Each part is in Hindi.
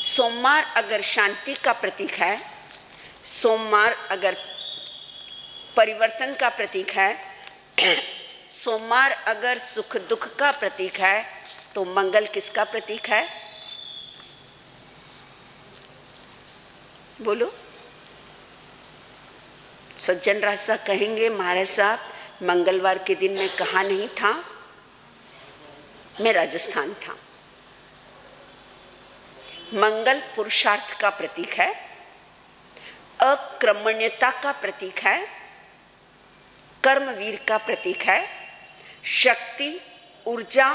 सोमवार अगर शांति का प्रतीक है, सोमवार अगर परिवर्तन का प्रतीक है, सोमवार अगर सुख दुख का प्रतीक है, तो मंगल किसका प्रतीक है? बोलो। सज्जन राज साहब कहेंगे, महाराज साहब मंगलवार के दिन मैं कहाँ नहीं था, मैं राजस्थान था। मंगल पुरुषार्थ का प्रतीक है, अक्रमण्यता का प्रतीक है, कर्मवीर का प्रतीक है, शक्ति, ऊर्जा,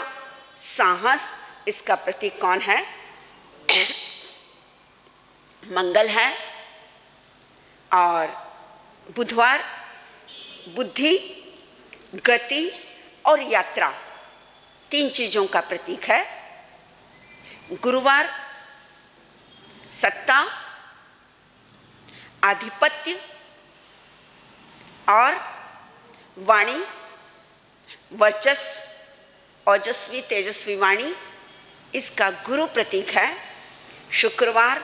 साहस, इसका प्रतीक कौन है? मंगल है। और बुधवार बुद्धि, गति और यात्रा, तीन चीजों का प्रतीक है। गुरुवार सत्ता, आधिपत्य और वाणी, वर्चस्व, ओजस्वी तेजस्वी वाणी, इसका गुरु प्रतीक है। शुक्रवार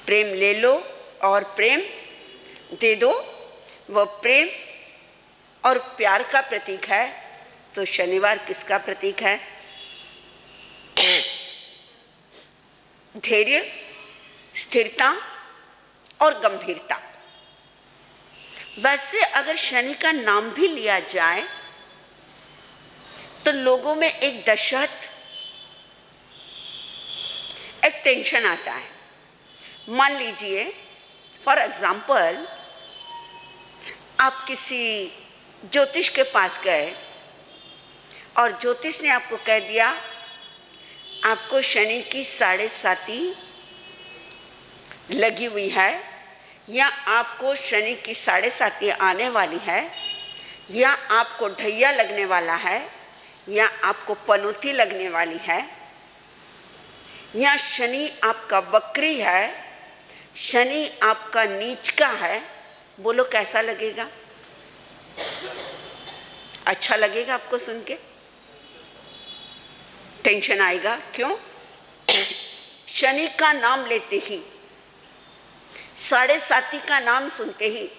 प्रेम ले लो और प्रेम दे दो, वह प्रेम और प्यार का प्रतीक है। तो शनिवार किसका प्रतीक है? धैर्य, स्थिरता और गंभीरता। वैसे अगर शनि का नाम भी लिया जाए तो लोगों में एक दहशत, एक टेंशन आता है। मान लीजिए फॉर एग्जाम्पल, आप किसी ज्योतिष के पास गए और ज्योतिष ने आपको कह दिया आपको शनि की 7.5 लगी हुई है, या आपको शनि की 7.5 आने वाली है, या आपको ढैया लगने वाला है, या आपको पनौती लगने वाली है, या शनि आपका वक्री है, शनि आपका नीच का है। बोलो कैसा लगेगा? अच्छा लगेगा आपको सुन के? टेंशन आएगा। क्यों? शनि का नाम लेते ही, 7.5 का नाम सुनते ही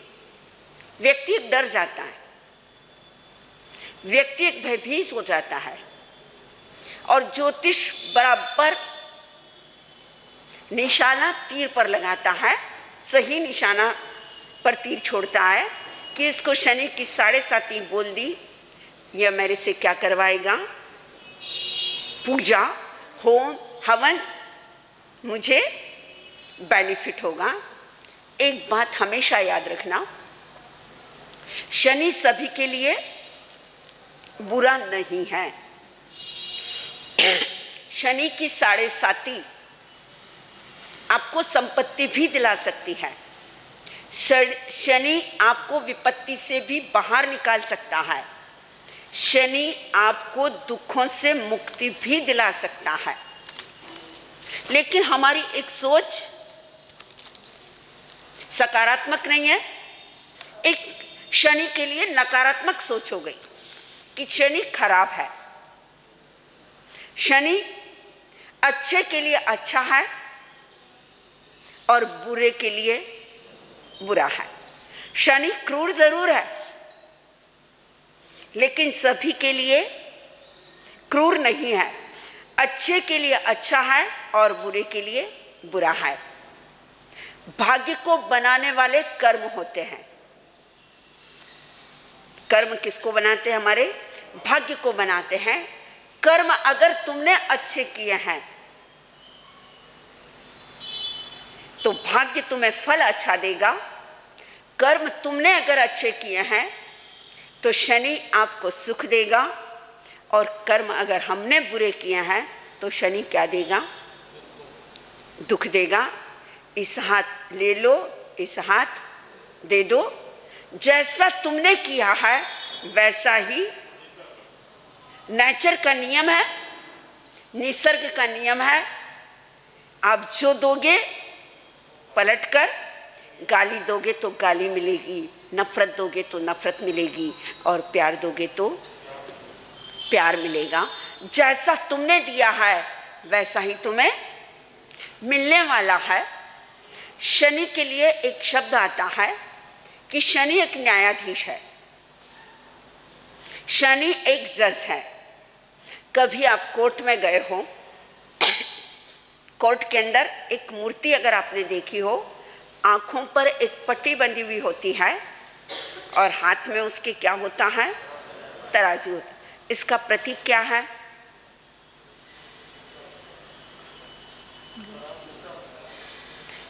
व्यक्ति एक डर जाता है, व्यक्ति एक भयभीत हो जाता है। और ज्योतिष बराबर निशाना तीर पर लगाता है, सही निशाना पर तीर छोड़ता है कि इसको शनि की 7.5 बोल दी, यह मेरे से क्या करवाएगा? पूजा, होम, हवन, मुझे बेनिफिट होगा। एक बात हमेशा याद रखना, शनि सभी के लिए बुरा नहीं है। शनि की 7.5 आपको संपत्ति भी दिला सकती है। शनि आपको विपत्ति से भी बाहर निकाल सकता है। शनि आपको दुखों से मुक्ति भी दिला सकता है। लेकिन हमारी एक सोच सकारात्मक नहीं है, एक शनि के लिए नकारात्मक सोच हो गई कि शनि खराब है, शनि अच्छे के लिए अच्छा है और बुरे के लिए बुरा है। शनि क्रूर जरूर है, लेकिन सभी के लिए क्रूर नहीं है। अच्छे के लिए अच्छा है और बुरे के लिए बुरा है। भाग्य को बनाने वाले कर्म होते हैं। कर्म किसको बनाते हैं? हमारे भाग्य को बनाते हैं। कर्म अगर तुमने अच्छे किए हैं तो भाग्य तुम्हें फल अच्छा देगा। कर्म तुमने अगर अच्छे किए हैं तो शनि आपको सुख देगा, और कर्म अगर हमने बुरे किए हैं तो शनि क्या देगा? दुख देगा। इस हाथ ले लो, इस हाथ दे दो। जैसा तुमने किया है वैसा ही नेचर का नियम है, निसर्ग का नियम है। आप जो दोगे पलटकर, गाली दोगे तो गाली मिलेगी, नफरत दोगे तो नफरत मिलेगी, और प्यार दोगे तो प्यार मिलेगा। जैसा तुमने दिया है वैसा ही तुम्हें मिलने वाला है। शनि के लिए एक शब्द आता है कि शनि एक न्यायाधीश है, शनि एक जज है। कभी आप कोर्ट में गए हो, कोर्ट के अंदर एक मूर्ति अगर आपने देखी हो, आँखों पर एक पट्टी बंधी हुई होती है और हाथ में उसके क्या होता है, तराजू होता है। इसका प्रतीक क्या है?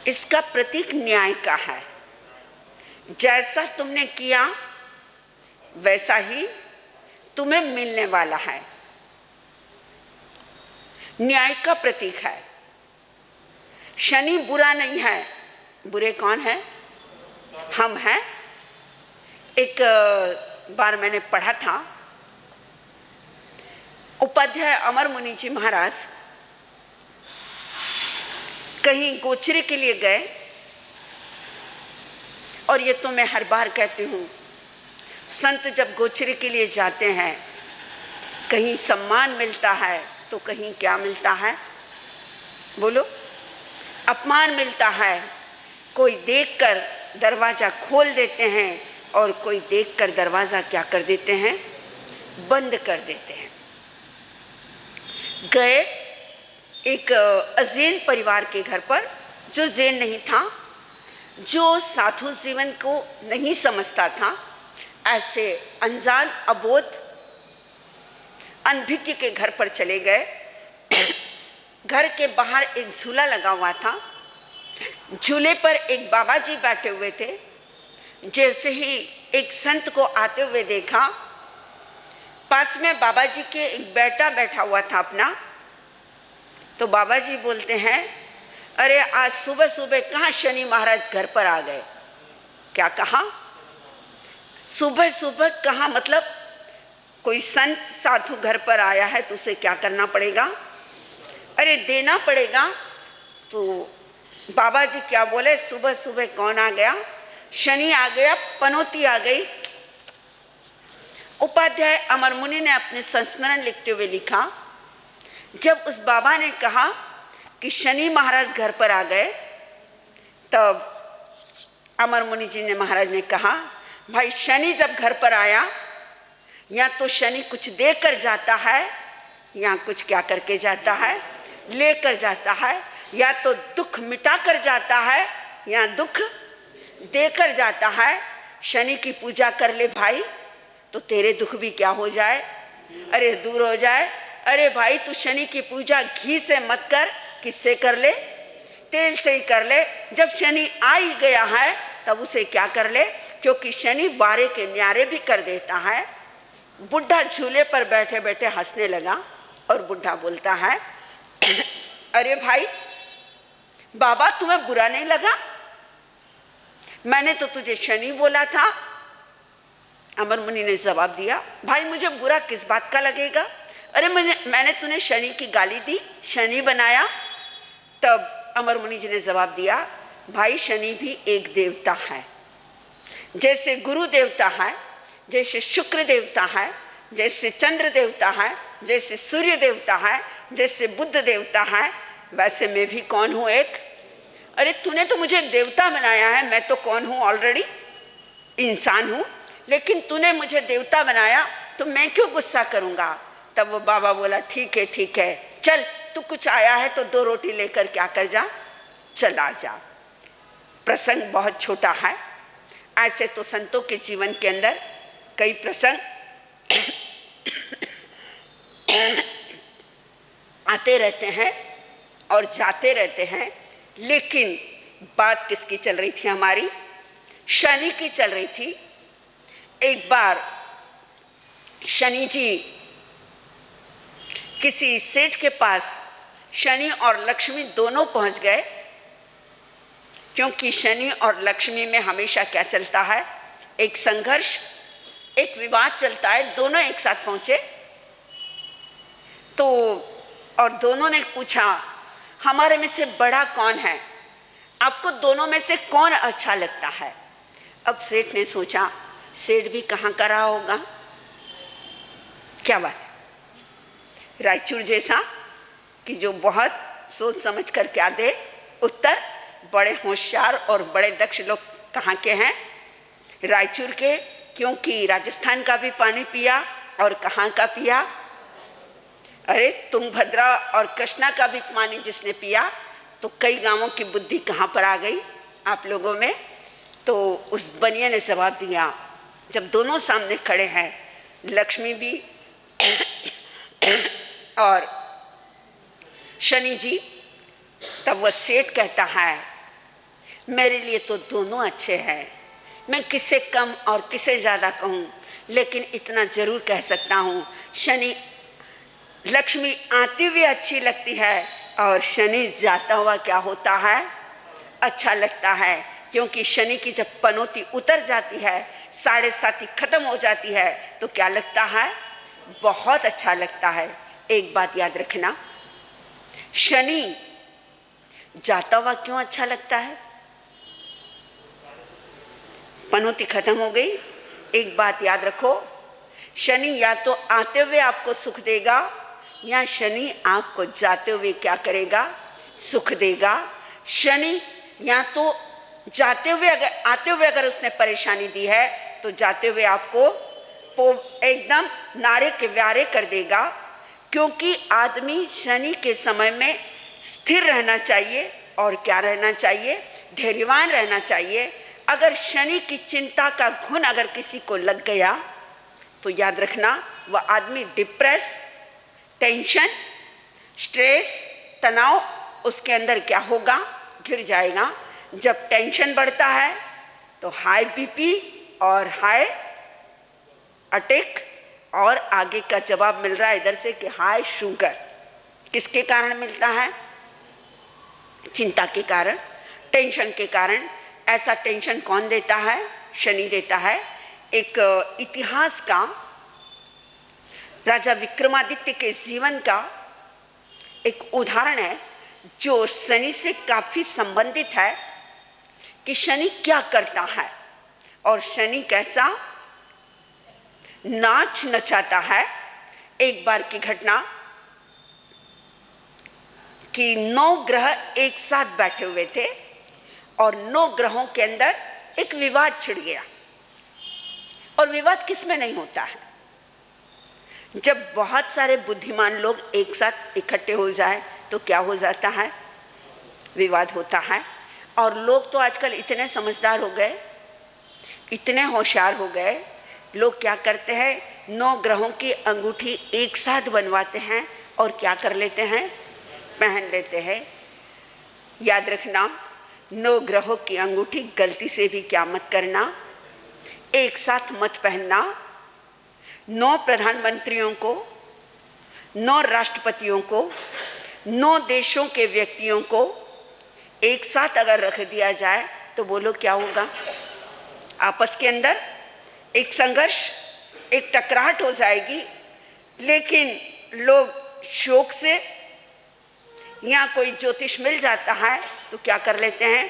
इसका प्रतीक न्याय का है। जैसा तुमने किया वैसा ही तुम्हें मिलने वाला है। न्याय का प्रतीक है। शनि बुरा नहीं है। बुरे कौन है? हम हैं। एक बार मैंने पढ़ा था, उपाध्याय अमर मुनि जी महाराज कहीं गोचरे के लिए गए, और ये तो मैं हर बार कहती हूँ, संत जब गोचरे के लिए जाते हैं, कहीं सम्मान मिलता है तो कहीं क्या मिलता है, बोलो, अपमान मिलता है। कोई देखकर दरवाज़ा खोल देते हैं और कोई देखकर दरवाज़ा क्या कर देते हैं, बंद कर देते हैं। गए एक अजैन परिवार के घर पर, जो जैन नहीं था, जो साधु जीवन को नहीं समझता था, ऐसे अनजान अबोध अनभिज्ञ के घर पर चले गए। घर के बाहर एक झूला लगा हुआ था, झूले पर एक बाबा जी बैठे हुए थे। जैसे ही एक संत को आते हुए देखा, पास में बाबा जी के एक बेटा बैठा हुआ था अपना, तो बाबा जी बोलते हैं, अरे आज सुबह सुबह कहाँ शनि महाराज घर पर आ गए? क्या कहा? सुबह सुबह कहाँ? मतलब कोई संत साधु घर पर आया है तो उसे क्या करना पड़ेगा? अरे देना पड़ेगा। तो बाबा जी क्या बोले, सुबह सुबह कौन आ गया? शनि आ गया, पनौती आ गई। उपाध्याय अमर मुनि ने अपने संस्मरण लिखते हुए लिखा, जब उस बाबा ने कहा कि शनि महाराज घर पर आ गए, तब अमर मुनि जी ने, महाराज ने कहा, भाई शनि जब घर पर आया, या तो शनि कुछ देकर जाता है या कुछ क्या करके जाता है, लेकर जाता है। या तो दुख मिटा कर जाता है या दुख देकर जाता है। शनि की पूजा कर ले भाई, तो तेरे दुख भी क्या हो जाए, अरे दूर हो जाए। अरे भाई तू शनि की पूजा घी से मत कर, किससे कर ले? तेल से ही कर ले। जब शनि आ ही गया है तब उसे क्या कर ले, क्योंकि शनि बारे के न्यारे भी कर देता है। बुढ़ा झूले पर बैठे बैठे हंसने लगा और बुढ़ा बोलता है, अरे भाई बाबा तुम्हें बुरा नहीं लगा? मैंने तो तुझे शनि बोला था। अमर मुनि ने जवाब दिया, भाई मुझे बुरा किस बात का लगेगा? अरे मैंने तूने शनि की गाली दी, शनि बनाया। तब अमर मुनि जी ने जवाब दिया, भाई शनि भी एक देवता है। जैसे गुरु देवता है, जैसे शुक्र देवता है, जैसे चंद्र देवता है, जैसे सूर्य देवता है, जैसे बुध देवता है, वैसे मैं भी कौन हूँ? एक। अरे तूने तो मुझे देवता बनाया है, मैं तो कौन हूँ? ऑलरेडी इंसान हूँ, लेकिन तूने मुझे देवता बनाया तो मैं क्यों गुस्सा करूँगा? तब वो बाबा बोला, ठीक है, चल तू कुछ आया है तो 2 रोटी लेकर क्या कर जा, चला जा। प्रसंग बहुत छोटा है। ऐसे तो संतों के जीवन के अंदर कई प्रसंग आते रहते हैं और जाते रहते हैं, लेकिन बात किसकी चल रही थी? हमारी शनि की चल रही थी। एक बार शनि जी किसी सेठ के पास, शनि और लक्ष्मी दोनों पहुंच गए, क्योंकि शनि और लक्ष्मी में हमेशा क्या चलता है? एक संघर्ष, एक विवाद चलता है। दोनों एक साथ पहुंचे तो, और दोनों ने पूछा, हमारे में से बड़ा कौन है? आपको दोनों में से कौन अच्छा लगता है? अब सेठ ने सोचा, सेठ भी कहाँ का रहा होगा, क्या बात है, रायचूर जैसा कि जो बहुत सोच समझ कर क्या दे उत्तर। बड़े होशियार और बड़े दक्ष लोग कहाँ के हैं? रायचूर के, क्योंकि राजस्थान का भी पानी पिया और कहाँ का पिया? अरे तुंगभद्रा और कृष्णा का भी पानी जिसने पिया, तो कई गांवों की बुद्धि कहाँ पर आ गई आप लोगों में? तो उस बनिया ने जवाब दिया, जब दोनों सामने खड़े हैं, लक्ष्मी भी और शनि जी, तब वह सेठ कहता है मेरे लिए तो दोनों अच्छे हैं, मैं किसे कम और किसे ज़्यादा कहूँ, लेकिन इतना ज़रूर कह सकता हूँ, शनि लक्ष्मी आती हुई अच्छी लगती है और शनि जाता हुआ क्या होता है? अच्छा लगता है। क्योंकि शनि की जब पनौती उतर जाती है, 7.5 खत्म हो जाती है, तो क्या लगता है? बहुत अच्छा लगता है। एक बात याद रखना, शनि जाता हुआ क्यों अच्छा लगता है? पनौती खत्म हो गई। एक बात याद रखो, शनि या तो आते हुए आपको सुख देगा या शनि आपको जाते हुए क्या करेगा? सुख देगा। शनि या तो जाते हुए आते हुए अगर उसने परेशानी दी है, तो जाते हुए आपको एकदम नारे के व्यारे कर देगा। क्योंकि आदमी शनि के समय में स्थिर रहना चाहिए और क्या रहना चाहिए? धैर्यवान रहना चाहिए। अगर शनि की चिंता का घुन अगर किसी को लग गया, तो याद रखना वह आदमी डिप्रेस, टेंशन, स्ट्रेस, तनाव उसके अंदर क्या होगा? घिर जाएगा। जब टेंशन बढ़ता है तो हाई बीपी और हाई अटैक, और आगे का जवाब मिल रहा है इधर से कि हाई शुगर। किसके कारण मिलता है? चिंता के कारण, टेंशन के कारण। ऐसा टेंशन कौन देता है? शनि देता है। एक इतिहास का, राजा विक्रमादित्य के जीवन का एक उदाहरण है जो शनि से काफी संबंधित है कि शनि क्या करता है और शनि कैसा नाच नचाता है। एक बार की घटना कि 9 ग्रह एक साथ बैठे हुए थे और 9 ग्रहों के अंदर एक विवाद छिड़ गया। और विवाद किसमें नहीं होता है? जब बहुत सारे बुद्धिमान लोग एक साथ इकट्ठे हो जाए तो क्या हो जाता है? विवाद होता है। और लोग तो आजकल इतने समझदार हो गए, इतने होशियार हो गए, लोग क्या करते हैं? 9 ग्रहों की अंगूठी एक साथ बनवाते हैं और क्या कर लेते हैं? पहन लेते हैं। याद रखना, 9 ग्रहों की अंगूठी गलती से भी क्या मत करना, एक साथ मत पहनना। 9 प्रधानमंत्रियों को, 9 राष्ट्रपतियों को, 9 देशों के व्यक्तियों को एक साथ अगर रख दिया जाए तो बोलो क्या होगा? आपस के अंदर एक संघर्ष, एक टकराहट हो जाएगी। लेकिन लोग शौक से, या कोई ज्योतिष मिल जाता है तो क्या कर लेते हैं?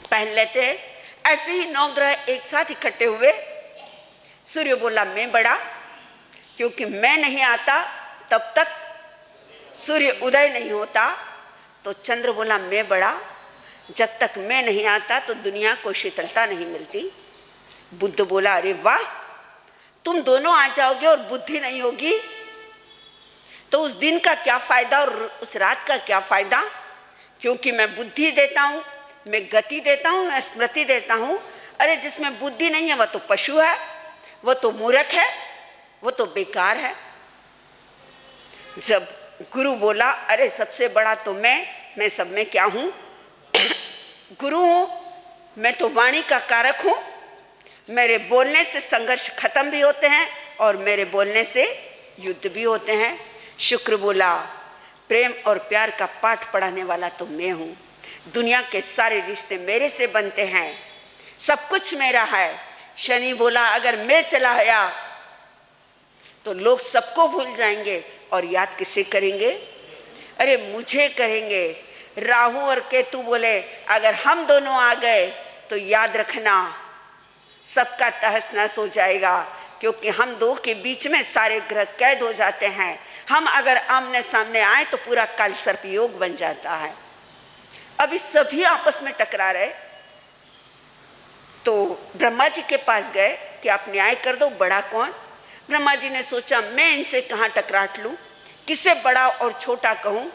पहन लेते हैं। ऐसे ही 9 ग्रह एक साथ इकट्ठे हुए। सूर्य बोला मैं बड़ा, क्योंकि मैं नहीं आता तब तक सूर्य उदय नहीं होता। तो चंद्र बोला मैं बड़ा, जब तक मैं नहीं आता तो दुनिया को शीतलता नहीं मिलती। बुद्ध बोला अरे वाह, तुम दोनों आ जाओगे और बुद्धि नहीं होगी तो उस दिन का क्या फायदा और उस रात का क्या फायदा? क्योंकि मैं बुद्धि देता हूँ, मैं गति देता हूँ, मैं स्मृति देता हूँ। अरे जिसमें बुद्धि नहीं है वह तो पशु है, वह तो मूर्ख है, वह तो बेकार है। जब गुरु बोला अरे सबसे बड़ा तो मैं सब में क्या हूँ? गुरु हूँ, मैं तो वाणी का कारक हूँ। मेरे बोलने से संघर्ष खत्म भी होते हैं और मेरे बोलने से युद्ध भी होते हैं। शुक्र बोला प्रेम और प्यार का पाठ पढ़ाने वाला तो मैं हूँ। दुनिया के सारे रिश्ते मेरे से बनते हैं, सब कुछ मेरा है। शनि बोला अगर मैं चला गया तो लोग सबको भूल जाएंगे और याद किसे करेंगे? अरे मुझे करेंगे। राहु और केतु बोले अगर हम दोनों आ गए तो याद रखना सबका तहस नहस हो जाएगा, क्योंकि हम दो के बीच में सारे ग्रह कैद हो जाते हैं। हम अगर आमने सामने आए तो पूरा काल सर्प योग बन जाता है। अभी सभी आपस में टकरा रहे, तो ब्रह्मा जी के पास गए कि आप न्याय कर दो, बड़ा कौन। ब्रह्मा जी ने सोचा मैं इनसे कहाँ टकराट लूँ, किसे बड़ा और छोटा कहूँ।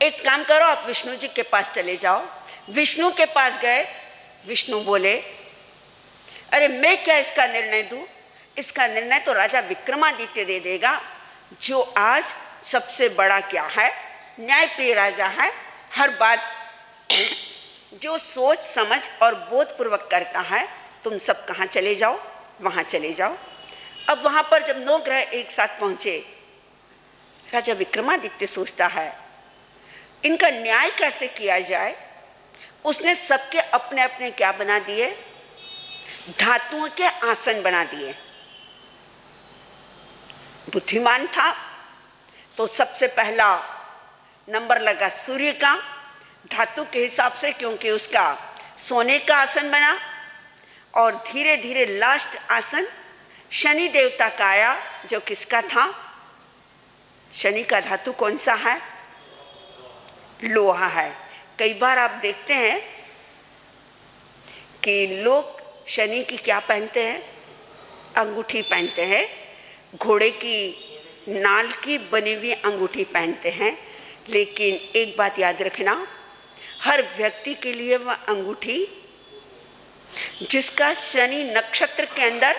एक काम करो, आप विष्णु जी के पास चले जाओ। विष्णु के पास गए, विष्णु बोले अरे मैं क्या इसका निर्णय दूँ, इसका निर्णय तो राजा विक्रमादित्य दे देगा, जो आज सबसे बड़ा क्या है, न्यायप्रिय राजा है, हर बात जो सोच समझ और बोधपूर्वक करता है। तुम सब कहाँ चले जाओ, वहाँ चले जाओ। अब वहाँ पर जब 9 ग्रह एक साथ पहुँचे, राजा विक्रमादित्य सोचता है इनका न्याय कैसे किया जाए। उसने सबके अपने अपने क्या बना दिए, धातुओं के आसन बना दिए। बुद्धिमान था तो सबसे पहला नंबर लगा सूर्य का, धातु के हिसाब से, क्योंकि उसका सोने का आसन बना। और धीरे धीरे लास्ट आसन शनि देवता का आया, जो किसका था, शनि का धातु कौन सा है, लोहा है। कई बार आप देखते हैं कि लोग शनि की क्या पहनते हैं, अंगूठी पहनते हैं, घोड़े की नाल की बनी हुई अंगूठी पहनते हैं। लेकिन एक बात याद रखना, हर व्यक्ति के लिए वह अंगूठी जिसका शनि नक्षत्र के अंदर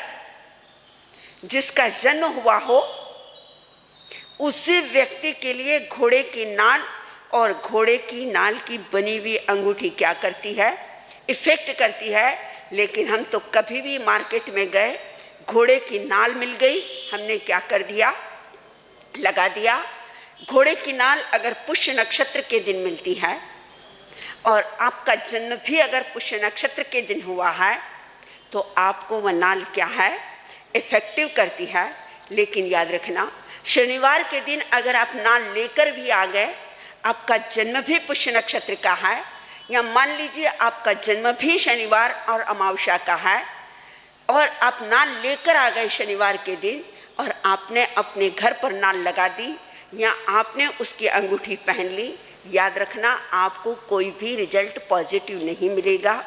जिसका जन्म हुआ हो, उसी व्यक्ति के लिए घोड़े की नाल और घोड़े की नाल की बनी हुई अंगूठी क्या करती है, इफेक्ट करती है। लेकिन हम तो कभी भी मार्केट में गए, घोड़े की नाल मिल गई, हमने क्या कर दिया, लगा दिया। घोड़े की नाल अगर पुष्य नक्षत्र के दिन मिलती है और आपका जन्म भी अगर पुष्य नक्षत्र के दिन हुआ है, तो आपको वह नाल क्या है, इफेक्टिव करती है। लेकिन याद रखना, शनिवार के दिन अगर आप नाल लेकर भी आ गए, आपका जन्म भी पुष्य नक्षत्र का है, या मान लीजिए आपका जन्म भी शनिवार और अमावस्या का है, और आप नाल लेकर आ गए शनिवार के दिन और आपने अपने घर पर नाल लगा दी या आपने उसकी अंगूठी पहन ली, याद रखना आपको कोई भी रिजल्ट पॉजिटिव नहीं मिलेगा,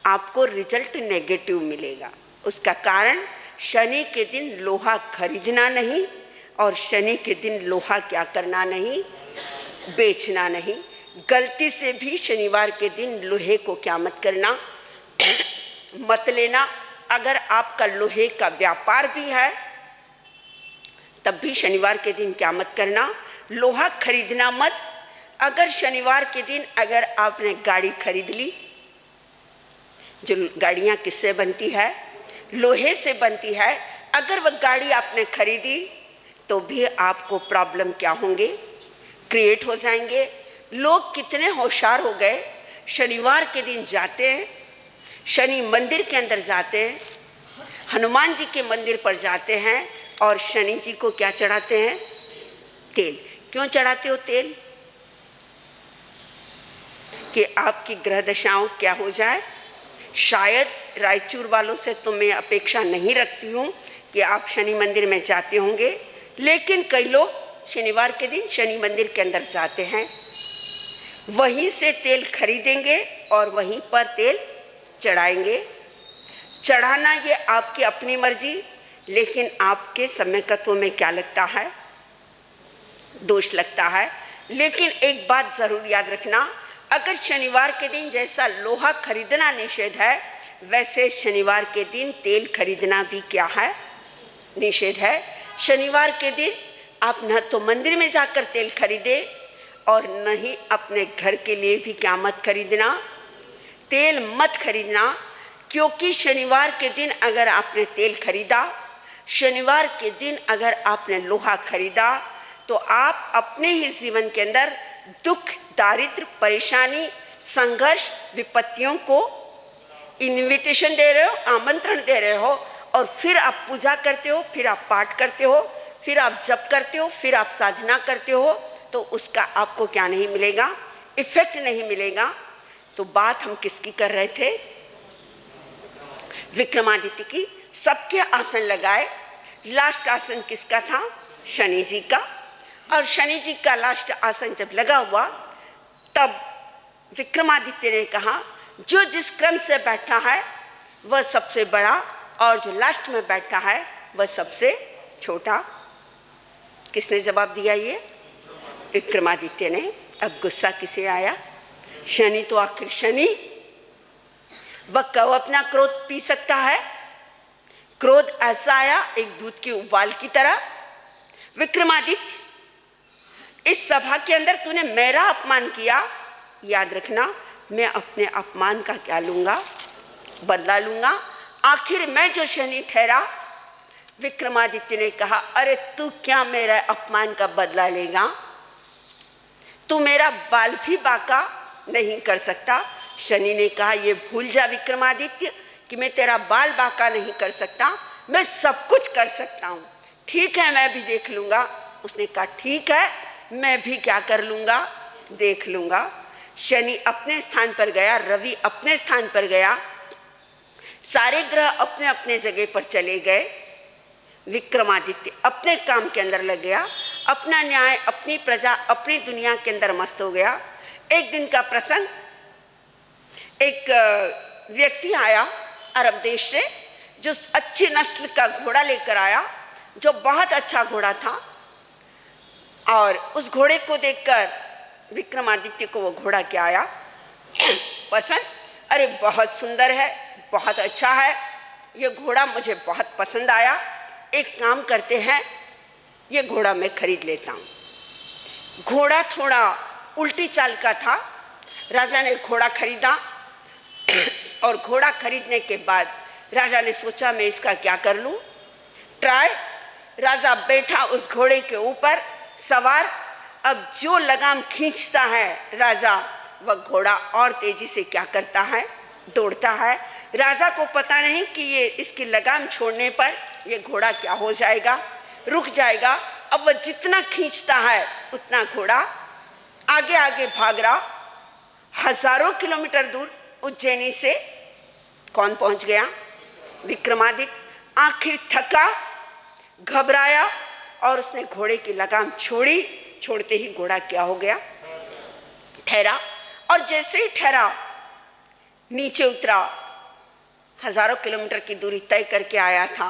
आपको रिजल्ट नेगेटिव मिलेगा। उसका कारण शनि के दिन लोहा खरीदना नहीं और शनि के दिन लोहा क्या करना नहीं, बेचना नहीं। गलती से भी शनिवार के दिन लोहे को क्या मत करना, मत लेना। अगर आपका लोहे का व्यापार भी है तब भी शनिवार के दिन क्या मत करना, लोहा खरीदना मत। अगर शनिवार के दिन अगर आपने गाड़ी खरीद ली, जो गाड़ियाँ किससे बनती है, लोहे से बनती है, अगर वह गाड़ी आपने खरीदी तो भी आपको प्रॉब्लम क्या होंगे, क्रिएट हो जाएंगे। लोग कितने होशियार हो गए, शनिवार के दिन जाते हैं, शनि मंदिर के अंदर जाते हैं, हनुमान जी के मंदिर पर जाते हैं और शनि जी को क्या चढ़ाते हैं, तेल। क्यों चढ़ाते हो तेल, कि आपकी ग्रह दशाओं क्या हो जाए। शायद रायचूर वालों से तो मैं अपेक्षा नहीं रखती हूँ कि आप शनि मंदिर में जाते होंगे, लेकिन कई लोग शनिवार के दिन शनि मंदिर के अंदर जाते हैं, वहीं से तेल खरीदेंगे और वहीं पर तेल चढ़ाएंगे। चढ़ाना ये आपकी अपनी मर्जी, लेकिन आपके समयकत्व में क्या लगता है, दोष लगता है। लेकिन एक बात ज़रूर याद रखना, अगर शनिवार के दिन जैसा लोहा खरीदना निषेध है, वैसे शनिवार के दिन तेल खरीदना भी क्या है, निषेध है। शनिवार के दिन आप न तो मंदिर में जाकर तेल खरीदे और न ही अपने घर के लिए भी क्या मत खरीदना, तेल मत खरीदना। क्योंकि शनिवार के दिन अगर आपने तेल खरीदा, शनिवार के दिन अगर आपने लोहा खरीदा, तो आप अपने ही जीवन के अंदर दुख, दारिद्र, परेशानी, संघर्ष, विपत्तियों को इन्विटेशन दे रहे हो, आमंत्रण दे रहे हो। और फिर आप पूजा करते हो, फिर आप पाठ करते हो, फिर आप जप करते हो, फिर आप साधना करते हो, तो उसका आपको क्या नहीं मिलेगा, इफेक्ट नहीं मिलेगा। तो बात हम किसकी कर रहे थे, विक्रमादित्य की। सबके आसन लगाए, लास्ट आसन किसका था, शनि जी का। और शनि जी का लास्ट आसन जब लगा हुआ तब विक्रमादित्य ने कहा जो जिस क्रम से बैठा है वह सबसे बड़ा और जो लास्ट में बैठा है वह सबसे छोटा। किसने जवाब दिया? ये विक्रमादित्य ने। अब गुस्सा किसे आया? शनि तो आखिर शनि, वह कब अपना क्रोध पी सकता है? क्रोध ऐसा आया एक दूध के उबाल की तरह। विक्रमादित्य, इस सभा के अंदर तूने मेरा अपमान किया, याद रखना मैं अपने अपमान का क्या लूंगा? बदला लूंगा। आखिर मैं जो शनि ठहरा। विक्रमादित्य ने कहा अरे तू क्या मेरा अपमान का बदला लेगा? तू मेरा बाल भी बांका नहीं कर सकता। शनि ने कहा ये भूल जा विक्रमादित्य कि मैं तेरा बाल बांका नहीं कर सकता, मैं सब कुछ कर सकता हूँ। ठीक है मैं भी देख लूँगा। उसने कहा ठीक है मैं भी क्या कर लूँगा? देख लूँगा। शनि अपने स्थान पर गया, रवि अपने स्थान पर गया, सारे ग्रह अपने अपने जगह पर चले गए। विक्रमादित्य अपने काम के अंदर लग गया, अपना न्याय, अपनी प्रजा, अपनी दुनिया के अंदर मस्त हो गया। एक दिन का प्रसंग, एक व्यक्ति आया अरब देश से जो अच्छी नस्ल का घोड़ा लेकर आया, जो बहुत अच्छा घोड़ा था। और उस घोड़े को देखकर विक्रमादित्य को वो घोड़ा क्या आया? पसंद। अरे बहुत सुंदर है, बहुत अच्छा है, ये घोड़ा मुझे बहुत पसंद आया। एक काम करते हैं, ये घोड़ा मैं खरीद लेता हूँ। घोड़ा थोड़ा उल्टी चाल का था। राजा ने घोड़ा खरीदा और घोड़ा खरीदने के बाद राजा ने सोचा मैं इसका क्या कर लूँ, ट्राई। राजा बैठा उस घोड़े के ऊपर सवार। अब जो लगाम खींचता है राजा, वह घोड़ा और तेजी से क्या करता है? दौड़ता है। राजा को पता नहीं कि ये इसकी लगाम छोड़ने पर ये घोड़ा क्या हो जाएगा, रुक जाएगा। अब वह जितना खींचता है उतना घोड़ा आगे आगे भाग रहा। हजारों किलोमीटर दूर उज्जैनी से कौन पहुंच गया? विक्रमादित्य। आखिर थका, घबराया और उसने घोड़े की लगाम छोड़ी। छोड़ते ही घोड़ा क्या हो गया? ठहरा। और जैसे ही ठहरा नीचे उतरा। हजारों किलोमीटर की दूरी तय करके आया था,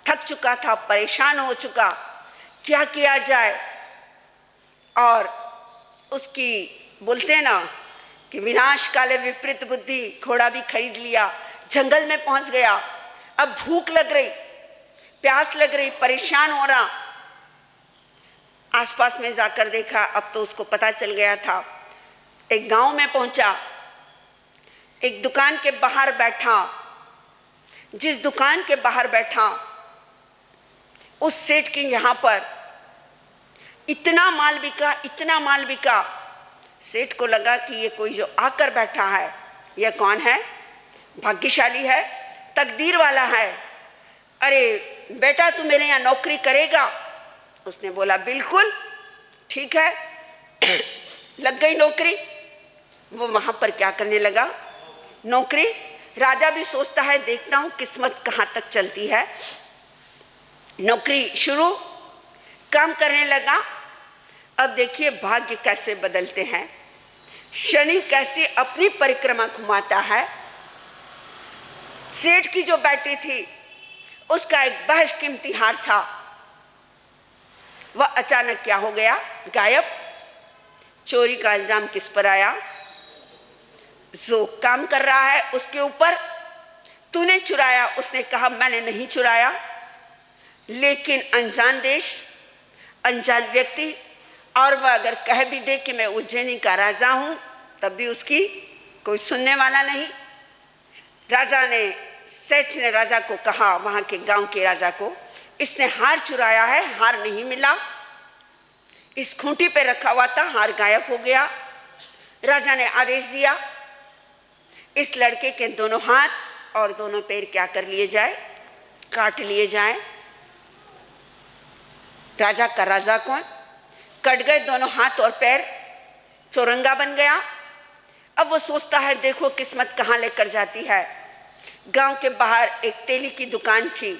थक चुका था, परेशान हो चुका, क्या किया जाए। और उसकी बोलते हैं ना कि विनाश काले विपरीत बुद्धि, घोड़ा भी खरीद लिया, जंगल में पहुंच गया। अब भूख लग रही, प्यास लग रही, परेशान हो रहा। आसपास में जाकर देखा, अब तो उसको पता चल गया था। एक गांव में पहुंचा, एक दुकान के बाहर बैठा। जिस दुकान के बाहर बैठा उस सेठ के यहाँ पर इतना माल बिका, इतना माल बिका। सेठ को लगा कि ये कोई जो आकर बैठा है यह कौन है? भाग्यशाली है, तकदीर वाला है। अरे बेटा तू मेरे यहाँ नौकरी करेगा? उसने बोला बिल्कुल ठीक है। लग गई नौकरी। वो वहाँ पर क्या करने लगा? नौकरी। राजा भी सोचता है देखता हूँ किस्मत कहाँ तक चलती है। नौकरी शुरू, काम करने लगा। अब देखिए भाग्य कैसे बदलते हैं, शनि कैसे अपनी परिक्रमा घुमाता है। सेठ की जो बेटी थी उसका एक बहशकीमती हार था, वह अचानक क्या हो गया? गायब। चोरी का इल्जाम किस पर आया? जो काम कर रहा है उसके ऊपर। तूने चुराया, उसने कहा मैंने नहीं चुराया। लेकिन अनजान देश, अनजान व्यक्ति, और वह अगर कह भी दे कि मैं उज्जैनी का राजा हूं तब भी उसकी कोई सुनने वाला नहीं। राजा ने, सेठ ने राजा को कहा, वहां के गांव के राजा को, इसने हार चुराया है, हार नहीं मिला, इस खूंटी पे रखा हुआ था, हार गायब हो गया। राजा ने आदेश दिया इस लड़के के दोनों हाथ और दोनों पैर क्या कर लिए जाए? काट लिए जाए। राजा का राजा कौन? कट गए दोनों हाथ और पैर, चौरंगा बन गया। अब वो सोचता है देखो किस्मत कहाँ लेकर जाती है। गांव के बाहर एक तेली की दुकान थी,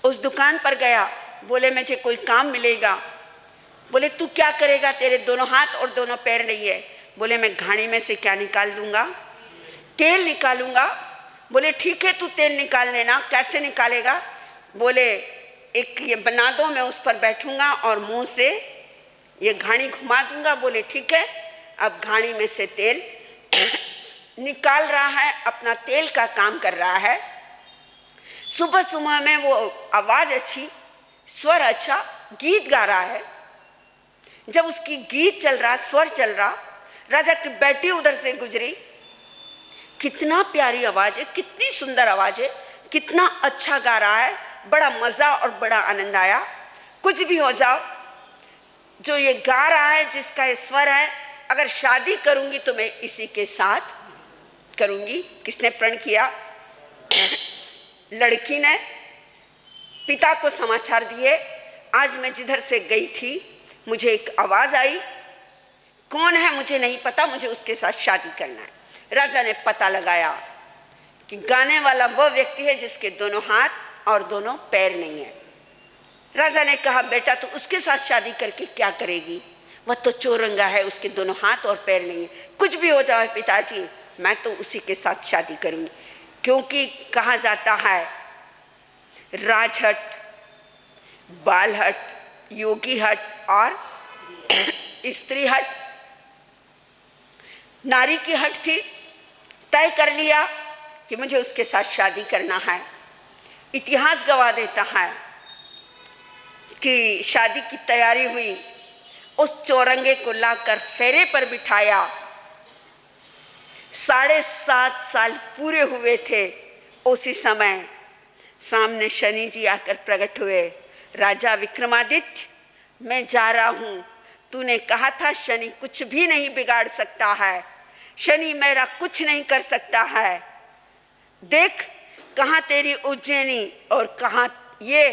उस दुकान पर गया। बोले मुझे कोई काम मिलेगा। बोले तू क्या करेगा, तेरे दोनों हाथ और दोनों पैर नहीं है। बोले मैं घानी में से क्या निकाल दूंगा, तेल निकालूंगा। बोले ठीक है तू तेल निकाल लेना, कैसे निकालेगा। बोले एक ये बना दो, मैं उस पर बैठूंगा और मुंह से ये घानी घुमा दूंगा। बोले ठीक है। अब घानी में से तेल निकाल रहा है, अपना तेल का काम कर रहा है। सुबह सुबह में वो आवाज अच्छी, स्वर अच्छा, गीत गा रहा है। जब उसकी गीत चल रहा, स्वर चल रहा, राजा की बेटी उधर से गुजरी। कितना प्यारी आवाज है, कितनी सुंदर आवाज है, कितना अच्छा गा रहा है। बड़ा मजा और बड़ा आनंद आया। कुछ भी हो जाओ, जो ये गा रहा है, जिसका ये स्वर है, अगर शादी करूंगी तो मैं इसी के साथ करूंगी। किसने प्रण किया? लड़की ने पिता को समाचार दिए, आज मैं जिधर से गई थी मुझे एक आवाज आई, कौन है मुझे नहीं पता, मुझे उसके साथ शादी करना है। राजा ने पता लगाया कि गाने वाला वह व्यक्ति है जिसके दोनों हाथ और दोनों पैर नहीं है। राजा ने कहा बेटा तो उसके साथ शादी करके क्या करेगी, वह तो चोरंगा है, उसके दोनों हाथ और पैर नहीं है। कुछ भी हो जाए पिताजी, मैं तो उसी के साथ शादी करूंगी। क्योंकि कहा जाता है राजहट, बालहट, योगी हट और स्त्री हट, नारी की हट थी। तय कर लिया कि मुझे उसके साथ शादी करना है। इतिहास गवाह देता है कि शादी की तैयारी हुई, उस चौरंगे को लाकर फेरे पर बिठाया। 7.5 साल पूरे हुए थे। उसी समय सामने शनि जी आकर प्रकट हुए। राजा विक्रमादित्य, मैं जा रहा हूँ, तूने कहा था शनि कुछ भी नहीं बिगाड़ सकता है, शनि मेरा कुछ नहीं कर सकता है। देख कहाँ तेरी उज्जैनी और कहाँ ये,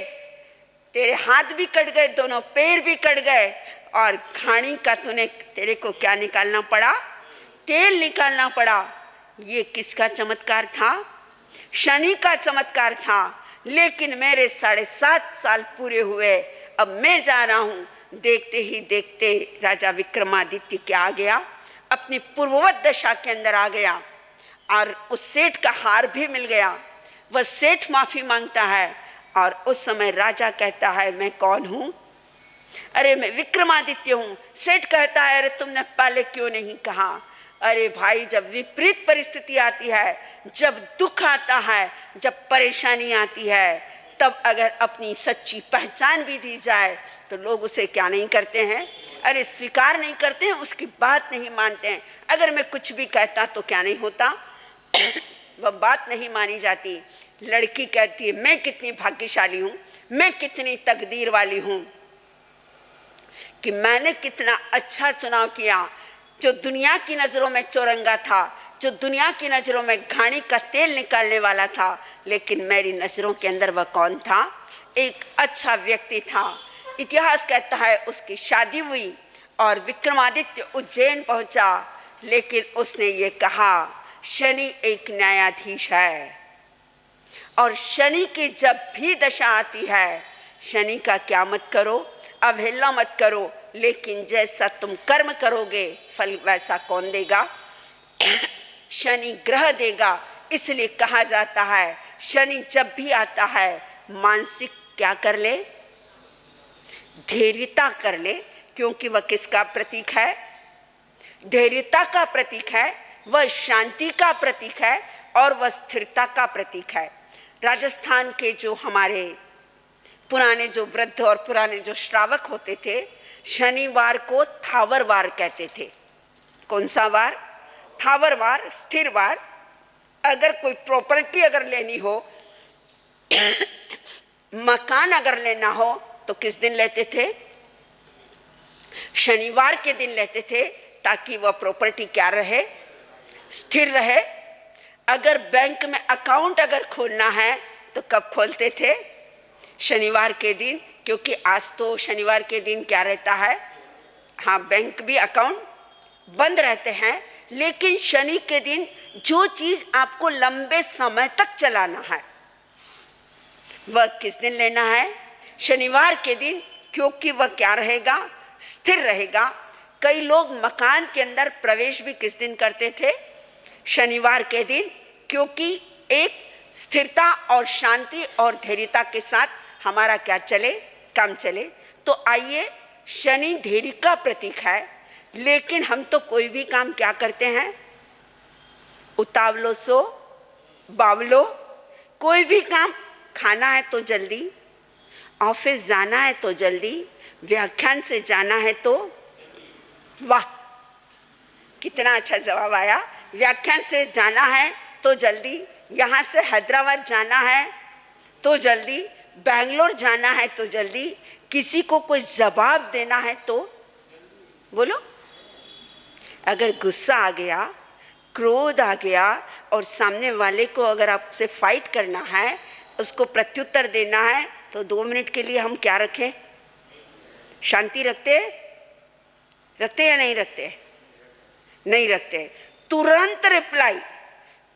तेरे हाथ भी कट गए, दोनों पैर भी कट गए, और घानी का तेरे को क्या निकालना पड़ा, तेल निकालना पड़ा। ये किसका चमत्कार था? शनि का चमत्कार था। लेकिन मेरे 7.5 साल पूरे हुए, अब मैं जा रहा हूँ। देखते ही देखते राजा विक्रमादित्य क्या आ गया, अपनी पूर्ववत दशा के अंदर आ गया और उस सेठ का हार भी मिल गया। वह सेठ माफी मांगता है और उस समय राजा कहता है मैं कौन हूँ? अरे मैं विक्रमादित्य हूँ। सेठ कहता है अरे तुमने पहले क्यों नहीं कहा? अरे भाई, जब विपरीत परिस्थिति आती है, जब दुख आता है, जब परेशानी आती है, तब अगर अपनी सच्ची पहचान भी दी जाए तो लोग उसे क्या नहीं करते हैं? अरे स्वीकार नहीं करते हैं, उसकी बात नहीं मानते हैं। अगर मैं कुछ भी कहता तो क्या नहीं होता? वह बात नहीं मानी जाती। लड़की कहती है मैं कितनी भाग्यशाली हूँ, मैं कितनी तकदीर वाली हूँ कि मैंने कितना अच्छा चुनाव किया। जो दुनिया की नज़रों में चौरंगा था, जो दुनिया की नज़रों में घानी का तेल निकालने वाला था, लेकिन मेरी नज़रों के अंदर वह कौन था? एक अच्छा व्यक्ति था। इतिहास कहता है उसकी शादी हुई और विक्रमादित्य उज्जैन पहुंचा, लेकिन उसने ये कहा शनि एक न्यायाधीश है और शनि की जब भी दशा आती है, शनि का क्या मत करो, अवहेलना मत करो, लेकिन जैसा तुम कर्म करोगे फल वैसा कौन देगा? शनि ग्रह देगा। इसलिए कहा जाता है शनि जब भी आता है मानसिक क्या कर ले, धैर्यता कर ले, क्योंकि वह किसका प्रतीक है? धैर्यता का प्रतीक है, वह शांति का प्रतीक है और वह स्थिरता का प्रतीक है। राजस्थान के जो हमारे पुराने जो वृद्ध और पुराने जो श्रावक होते थे, शनिवार को थावर वार कहते थे। कौन सा वार? थावर वार, स्थिर वार। अगर कोई प्रॉपर्टी अगर लेनी हो, मकान अगर लेना हो, तो किस दिन लेते थे? शनिवार के दिन लेते थे, ताकि वह प्रॉपर्टी क्या रहे? स्थिर रहे। अगर बैंक में अकाउंट अगर खोलना है तो कब खोलते थे? शनिवार के दिन, क्योंकि आज तो शनिवार के दिन क्या रहता है? हाँ, बैंक भी अकाउंट बंद रहते हैं, लेकिन शनि के दिन जो चीज आपको लंबे समय तक चलाना है वह किस दिन लेना है? शनिवार के दिन क्योंकि वह क्या रहेगा, स्थिर रहेगा। कई लोग मकान के अंदर प्रवेश भी किस दिन करते थे, शनिवार के दिन, क्योंकि एक स्थिरता और शांति और धैर्यता के साथ हमारा क्या चले, काम चले। तो आइए, शनि धैर्य का प्रतीक है, लेकिन हम तो कोई भी काम क्या करते हैं, उतावलो सो बावलो। कोई भी काम, खाना है तो जल्दी, ऑफिस जाना है तो जल्दी, व्याख्यान से जाना है तो, वाह कितना अच्छा जवाब आया, व्याख्यान से जाना है तो जल्दी, यहाँ से हैदराबाद जाना है तो जल्दी, बेंगलोर जाना है तो जल्दी, किसी को कोई जवाब देना है तो बोलो। अगर गुस्सा आ गया, क्रोध आ गया और सामने वाले को अगर आपसे फाइट करना है, उसको प्रत्युत्तर देना है, तो 2 मिनट के लिए हम क्या रखें, शांति रखते या नहीं रखते, नहीं रखते। तुरंत रिप्लाई,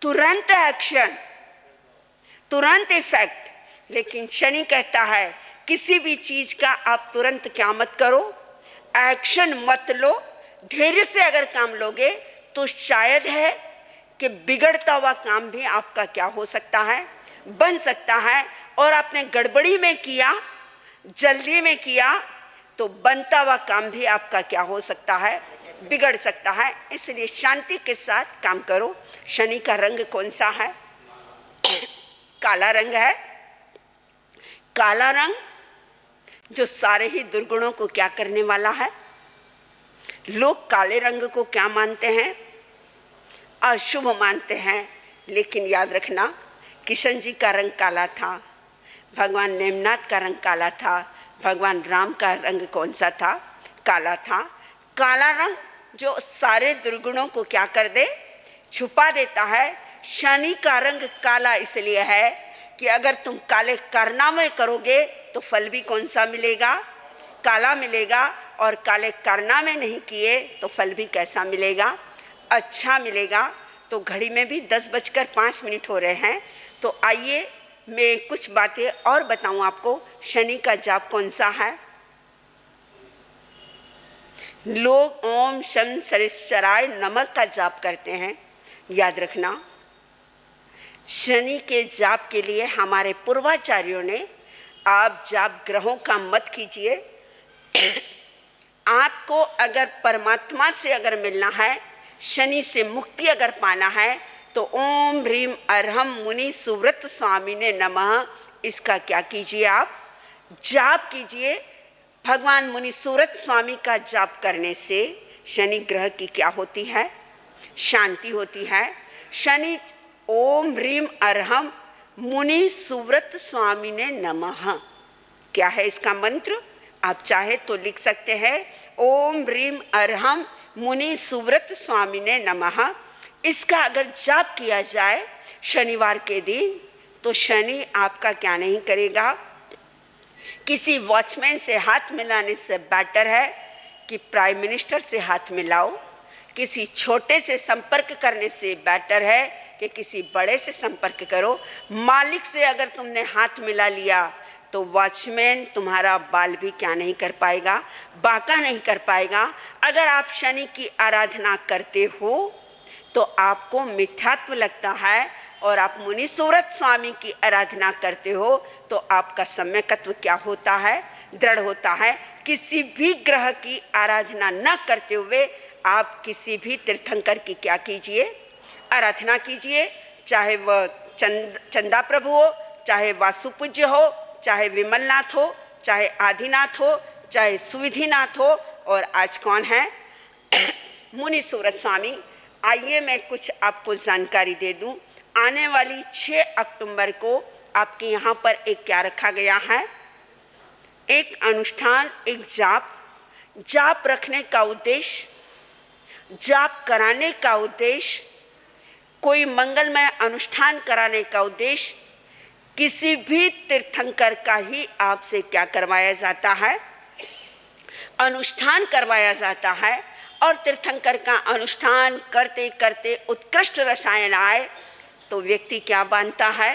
तुरंत एक्शन, तुरंत इफेक्ट। लेकिन शनि कहता है किसी भी चीज का आप तुरंत क्या मत करो, एक्शन मत लो। धैर्य से अगर काम लोगे तो शायद है कि बिगड़ता हुआ काम भी आपका क्या हो सकता है, बन सकता है। और आपने गड़बड़ी में किया, जल्दी में किया, तो बनता हुआ काम भी आपका क्या हो सकता है, बिगड़ सकता है। इसलिए शांति के साथ काम करो। शनि का रंग कौन सा है, काला रंग है। काला रंग जो सारे ही दुर्गुणों को क्या करने वाला है। लोग काले रंग को क्या मानते हैं, अशुभ मानते हैं। लेकिन याद रखना, किशन जी का रंग काला था, भगवान नेमनाथ का रंग काला था, भगवान राम का रंग कौन सा था, काला था। काला रंग जो सारे दुर्गुणों को क्या कर दे, छुपा देता है। शनि का रंग काला इसलिए है कि अगर तुम काले कारनामे करोगे तो फल भी कौन सा मिलेगा, काला मिलेगा। और काले कारनामे नहीं किए तो फल भी कैसा मिलेगा, अच्छा मिलेगा। तो घड़ी में भी 10:05 हो रहे हैं। तो आइए मैं कुछ बातें और बताऊं आपको। शनि का जाप कौन सा है। लोग ओम शं शनिश्चराय नमः का जाप करते हैं। याद रखना, शनि के जाप के लिए हमारे पूर्वाचार्यों ने, आप जाप ग्रहों का मत कीजिए। आपको अगर परमात्मा से अगर मिलना है, शनि से मुक्ति अगर पाना है, तो ओम ह्रीम अर्हम मुनि सुव्रत स्वामी ने नमः, इसका क्या कीजिए, आप जाप कीजिए। भगवान मुनि सुव्रत स्वामी का जाप करने से शनि ग्रह की क्या होती है, शांति होती है। शनि ओम ह्रीम अर्हम मुनि सुव्रत स्वामी ने नमः, क्या है इसका मंत्र, आप चाहे तो लिख सकते हैं, ओम ह्रीम अर्हम मुनि सुव्रत स्वामी ने नमः। इसका अगर जाप किया जाए शनिवार के दिन, तो शनि आपका क्या नहीं करेगा। किसी वॉचमैन से हाथ मिलाने से बेटर है कि प्राइम मिनिस्टर से हाथ मिलाओ। किसी छोटे से संपर्क करने से बेटर है कि किसी बड़े से संपर्क करो। मालिक से अगर तुमने हाथ मिला लिया तो वॉचमैन तुम्हारा बाल भी क्या नहीं कर पाएगा, बाका नहीं कर पाएगा। अगर आप शनि की आराधना करते हो तो आपको मिथ्यात्व लगता है, और आप मुनि सुव्रत स्वामी की आराधना करते हो तो आपका सम्यकत्व क्या होता है, दृढ़ होता है। किसी भी ग्रह की आराधना न करते हुए आप किसी भी तीर्थंकर की क्या कीजिए, आराधना कीजिए। चाहे वह चंदा प्रभु हो, चाहे वासुपूज्य हो, चाहे विमलनाथ हो, चाहे आदिनाथ हो, चाहे सुविधिनाथ हो, और आज कौन है, मुनि सुव्रत स्वामी। आइए मैं कुछ आपको जानकारी दे दूं। आने वाली 6 अक्टूबर को आपके यहाँ पर एक क्या रखा गया है, एक अनुष्ठान, एक जाप। जाप रखने का उद्देश्य, जाप कराने का उद्देश्य, कोई मंगलमय अनुष्ठान कराने का उद्देश्य किसी भी तीर्थंकर का ही आपसे क्या करवाया जाता है, अनुष्ठान करवाया जाता है। और तीर्थंकर का अनुष्ठान करते करते उत्कृष्ट रसायन आए तो व्यक्ति क्या बांधता है,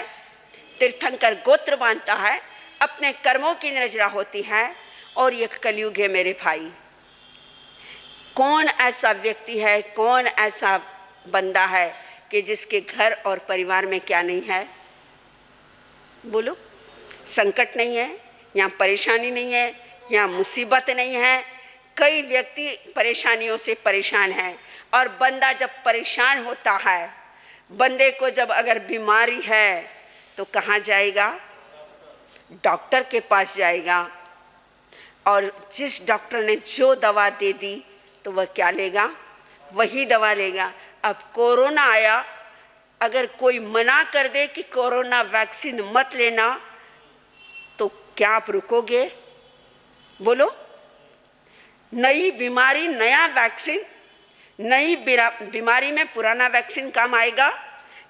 तीर्थंकर गोत्र बांधता है। अपने कर्मों की नजरा होती है और ये कलयुग है मेरे भाई। कौन ऐसा व्यक्ति है, कौन ऐसा बंदा है कि जिसके घर और परिवार में क्या नहीं है? बोलो, संकट नहीं है, यहाँ परेशानी नहीं है, यहाँ मुसीबत नहीं है। कई व्यक्ति परेशानियों से परेशान हैं और बंदा जब परेशान होता है, बंदे को जब अगर बीमारी है तो कहाँ जाएगा? डॉक्टर के पास जाएगा और जिस डॉक्टर ने जो दवा दे दी तो वह क्या लेगा? वही दवा लेगा। अब कोरोना आया, अगर कोई मना कर दे कि कोरोना वैक्सीन मत लेना तो क्या आप रुकोगे? बोलो, नई बीमारी नया वैक्सीन, नई बीमारी में पुराना वैक्सीन काम आएगा?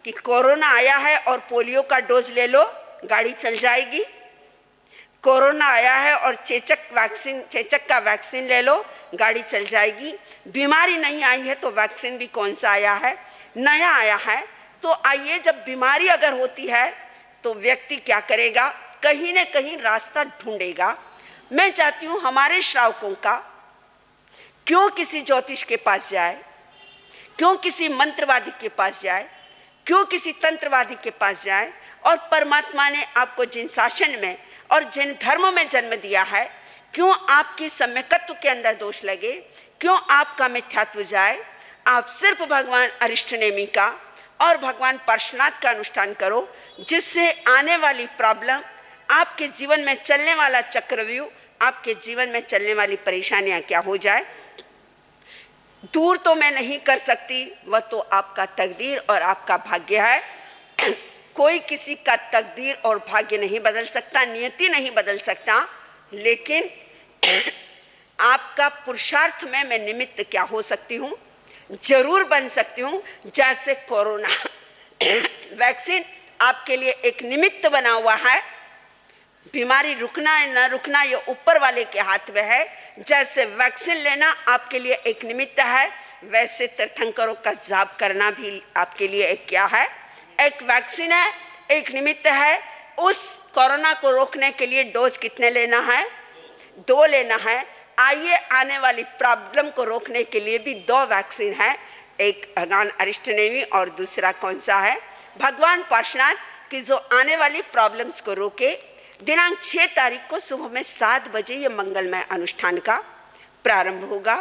कि कोरोना आया है और पोलियो का डोज ले लो, गाड़ी चल जाएगी। कोरोना आया है और चेचक का वैक्सीन ले लो, गाड़ी चल जाएगी। बीमारी नहीं आई है तो वैक्सीन भी कौन सा आया है? नया आया है। तो आइए, जब बीमारी अगर होती है तो व्यक्ति क्या करेगा? कहीं न कहीं रास्ता ढूंढेगा। मैं चाहती हूँ हमारे श्रावकों का, क्यों किसी ज्योतिष के पास जाए, क्यों किसी मंत्रवादी के पास जाए, क्यों किसी तंत्रवादी के पास जाए? और परमात्मा ने आपको जिन शासन में और जिन धर्मों में जन्म दिया है, क्यों आपकी सम्यकत्व के अंदर दोष लगे, क्यों आपका मिथ्यात्व जाए? आप सिर्फ भगवान अरिष्टनेमी का और भगवान पार्श्वनाथ का अनुष्ठान करो, जिससे आने वाली प्रॉब्लम, आपके जीवन में चलने वाला चक्रव्यूह, आपके जीवन में चलने वाली परेशानियां क्या हो जाए। दूर तो मैं नहीं कर सकती, वह तो आपका तकदीर और आपका भाग्य है। कोई किसी का तकदीर और भाग्य नहीं बदल सकता, नियति नहीं बदल सकता, लेकिन आपका पुरुषार्थ में मैं निमित्त क्या हो सकती हूँ? जरूर बन सकती हूँ। जैसे कोरोना वैक्सीन आपके लिए एक निमित्त बना हुआ है, बीमारी रुकना है न रुकना ये ऊपर वाले के हाथ में है। जैसे वैक्सीन लेना आपके लिए एक निमित्त है, वैसे तीर्थंकरों का जाप करना भी आपके लिए एक क्या है? एक वैक्सीन है, एक निमित्त है। उस कोरोना को रोकने के लिए डोज कितने लेना है? 2 लेना है। आइए, आने वाली प्रॉब्लम को रोकने के लिए भी 2 वैक्सीन है, एक भगवान अरिष्टनेमी और दूसरा कौन सा है? भगवान पार्श्वनाथ, की जो आने वाली प्रॉब्लम्स को रोके। दिनांक 6 तारीख को सुबह में 7 बजे ये मंगलमय अनुष्ठान का प्रारंभ होगा।